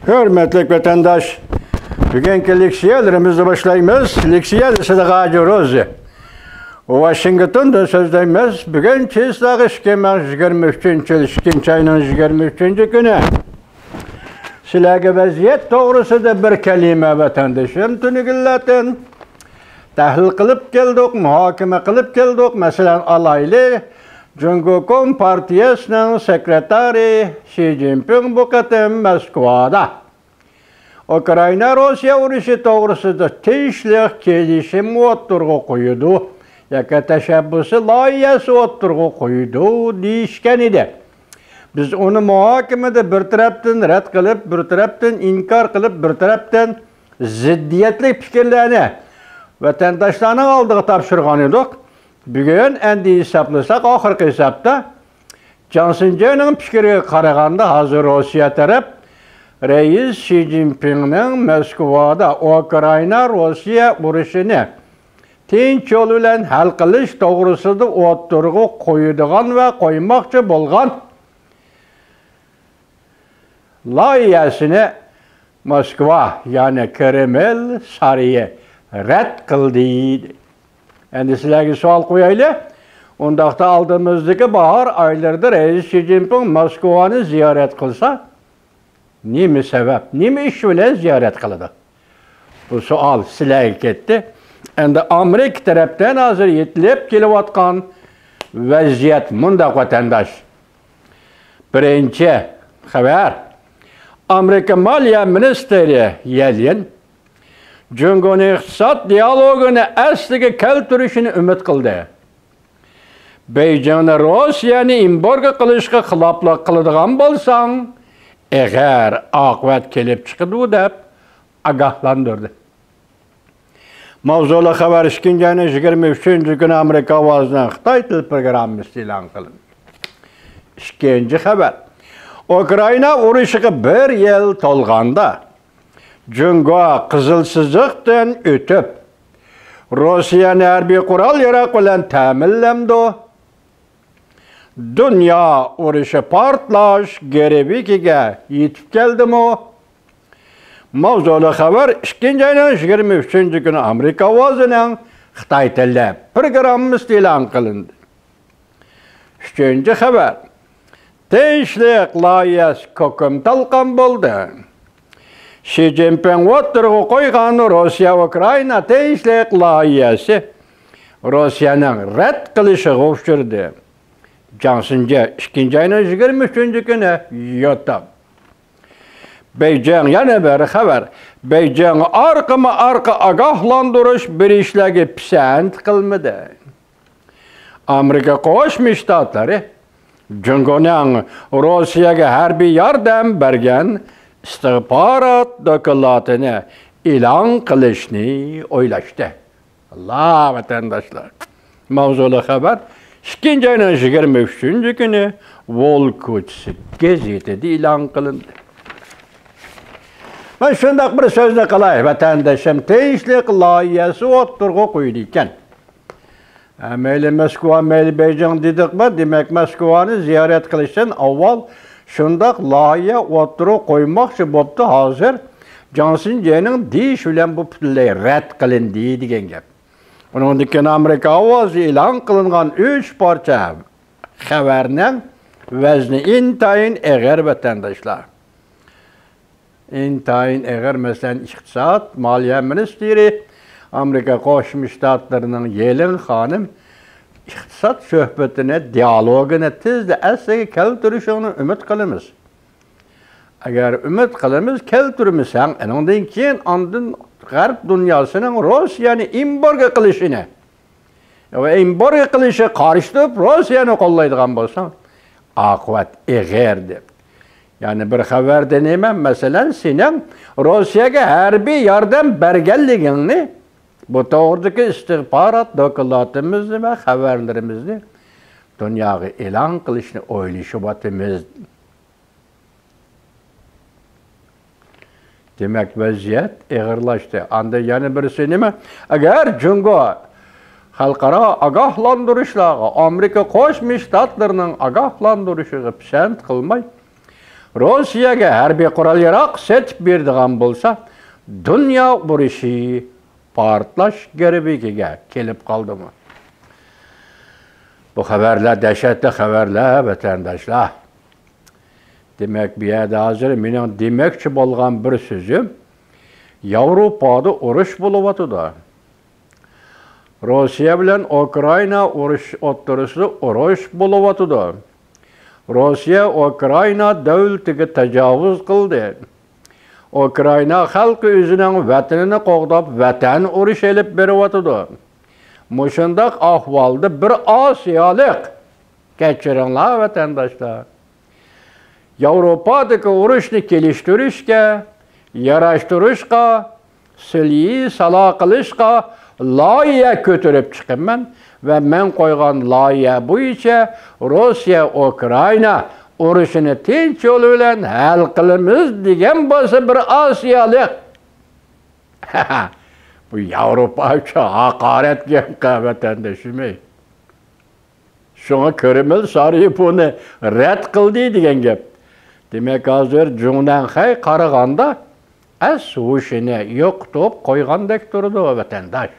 Hürmetli vatandaş, bugünkü leksiyalarımızı başlayımız. Leksiyal Sıdıka Rozi. Washington'da sözdeyimiz. Bugün çizlağı işkemen 23. İşkinci ayının 23. günü. Silahı vaziyet doğrusu da bir kelime vatandaşım. Tünügüllatin tahlil kılıp geldik, muhakeme kılıp geldik. Mesela alaylı Cumhuriyet Partiyası'nın sekreteri Xi Jinping bu kadın Moskova'da. Ukrayna-Rusya uruşı doğrusu da teşlik gelişim oturgu koydu. Yaka teşebbüsü layihesi oturgu koydu deyişken idi. Biz onu muhakemede bir taraftan red kılıp, bir taraftan inkar kılıp, bir taraftan ziddiyetli fikirlerini vatandaşlarına aldığı tapşırgan idik. Bugün endi hesaplasak, ahırkı hesapta Johnson John'un fikri qaraganda hazır Rusya taraf Reis Xi Jinping'nin Moskova'da Ukrayna-Rusya urushini tinch yo'l bilan hal qilish to'g'risida o'tirg'i qo'yadigan va qo'ymoqchi bo'lgan loyihasini Moskva, ya'ni Kreml sarayı rad qildi. Endi sizlarga savol qo'yaylik. Undaqda aldığımızdaki bahar aylarida Reis Xi Jinping Moskovani ziyorat qilsa, nima sabab, nima ish bilan ziyorat qiladi? Bu savol sizlarga ketdi. Endi Amerika tarafdan hozir yetilib kelayotgan vaziyat mundaq vatandaş. Birinchi xabar. Amerika Moliya ministri Yellen Cumhuriyet iqtisod dialogini asliga keltirishini umid qildi. Beijingni Rossiyani embargo qilishga xiloflik qiladigan bo'lsang, agar oqibat kelib chiqadi deb ogohlantirdi. Mavzuli xabar 23. kuni Amerika ovozining Xitoy til programmasi e'lon qilindi. Ikkinchi xabar. Ukrayna urushiga 1 yil to'lganda Jungo qizil chiziqdan o'tib Rossiyani harbiy qurol-yarog' bilan ta'minlamdi. Dünya urushi portlash gerebikiga yetib keldimi? Mavzuli xabar 23. kuni Amerika ovozining Xitoy tilli programmasi e'lon qilindi. 3. xabar. Tinchlik loyihasi ko'kim talqon bo'ldi. Xi Jinping o'tirg'i qo'ygan Rossiya-Ukrayna tinchlik loyihasi Rossiyaning rad qilishiga uchirdi. Johnsonga 2. ayning 23. kuni yo'tab. Beijing yana bir xabar. Beijing arqa ogohlantirish berishligi pisand qilmadi. Amerika Qo'shma Shtatlari Jungoning Rossiyaga harbiy yordam bergan istihborot dokladini e'lon qilishni o'ylashdi. Allah vatandaşlar. Mavzuli xabar 2. ayning 23. kuni Volkoch gazetida e'lon qilindi. Ben shundoq bir so'zni qilay, vatandaşım, tinchlik loyihasi o'tirg'i qo'ydi ekan. Mayli Moskva, mayli Beijing dedik mi? Demak Moskovani ziyorat qilishdan avval shundoq loyiha o'tirg'i qo'ymoqchi bo'pti. Hozir Johnson John'ning deyish bilan bu butunlay rad qilindi degan gap. Undan keyin Amerika ovozi e'lon qilingan 3 parcha xabarning vazni intayin og'ir vatandaşlar. İntayin eğer mesela iqtisod, moliya ministri Amerika Qo'shma Shtatlarining Yellen xonim iqtisod suhbatini, dialogini tezda asliga keltirishini umid qilamiz. Agar umid qilamiz keltirmasang, undan keyin ondan G'arb dunyosining Rossiyani embargo qilishini va embargo qilishi qarshi Rossiyani qo'llaydigan bo'lsa, oqibat og'ir deb. Yani bir xabarda nima, masalan, sening Rossiyaga harbiy yordam berganligingni, bu to'g'ridagi istihborot dokladlarimizni va xabarlarimizni dunyoga e'lon qilishni o'ylashyapmiz. Demak, vaziyat og'irlashdi. Anda yana birisi nima? Agar Jungo xalqaro ogohlantirishlarga, Amerika Qo'shma Shtatlarining ogohlantirishiga pisand qilmay, Rossiyaga harbiy qurol-yarog' setib beradigan bo'lsa, dunyo urushi portlash garbiga kelib qoldimi? Bu xabarlar dahshatli xabarlar, vatandoshlar. Demak, bu yerda hozir mening demoqchi bo'lgan bir so'zim, Yevropada urush bo'lyapti. Rossiya bilan Ukraina o'rtasida urush bo'lyapti. Rossiya Ukraina davlatiga tajovuz qildi. Ukraina xalqi o'zining vatanini qo'g'dab, vatan urush elib beryapti. Mushundaq ahvolda bir Osiyolik, kechiringlar vatandoshlar, Yevropadagi urushni kelishtirishga, yarashtirishga, silyi salo qilishga loyiha ko'tarib chiqaman va men qo'ygan loyiha bo'yicha Rossiya Ukraina urushini tinch yo'l bilan hal qilamiz degan bo'lsa bir Osiyolik. Bu Yevropa uchun haqorat gap vatandoshim. Shunga Kreml Sharipovni rad qildi degan gap. Demak, hozir Junanxay qaraganda hushini yo'qotib qo'ygandek turdi vatandosh.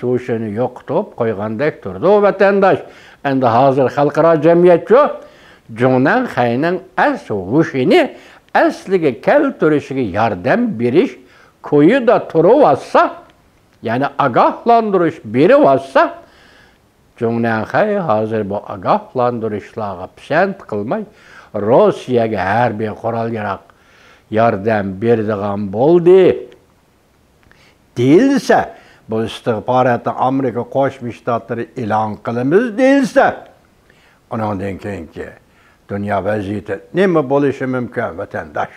Hushini yo'qotib qo'ygandek turdi vatandosh. Endi hozir xalqaro jamiyatchi Junanxayning hushini asliga keltirishiga yordam berish ko'yida turib ya'ni ogohlantirish berib olsa, Junanxay hozir bu ogohlantirishlarga pisand qilmay Rossiyaga harbiy qurol-yarog' yordam beradigan bo'ldi deyilsa, bu istihborotni Amerika Qo'shma Shtatlari e'lon qilamiz deyilsa, undan keyingi dunyo vaziyati nima bo'lishi mumkin vatandosh?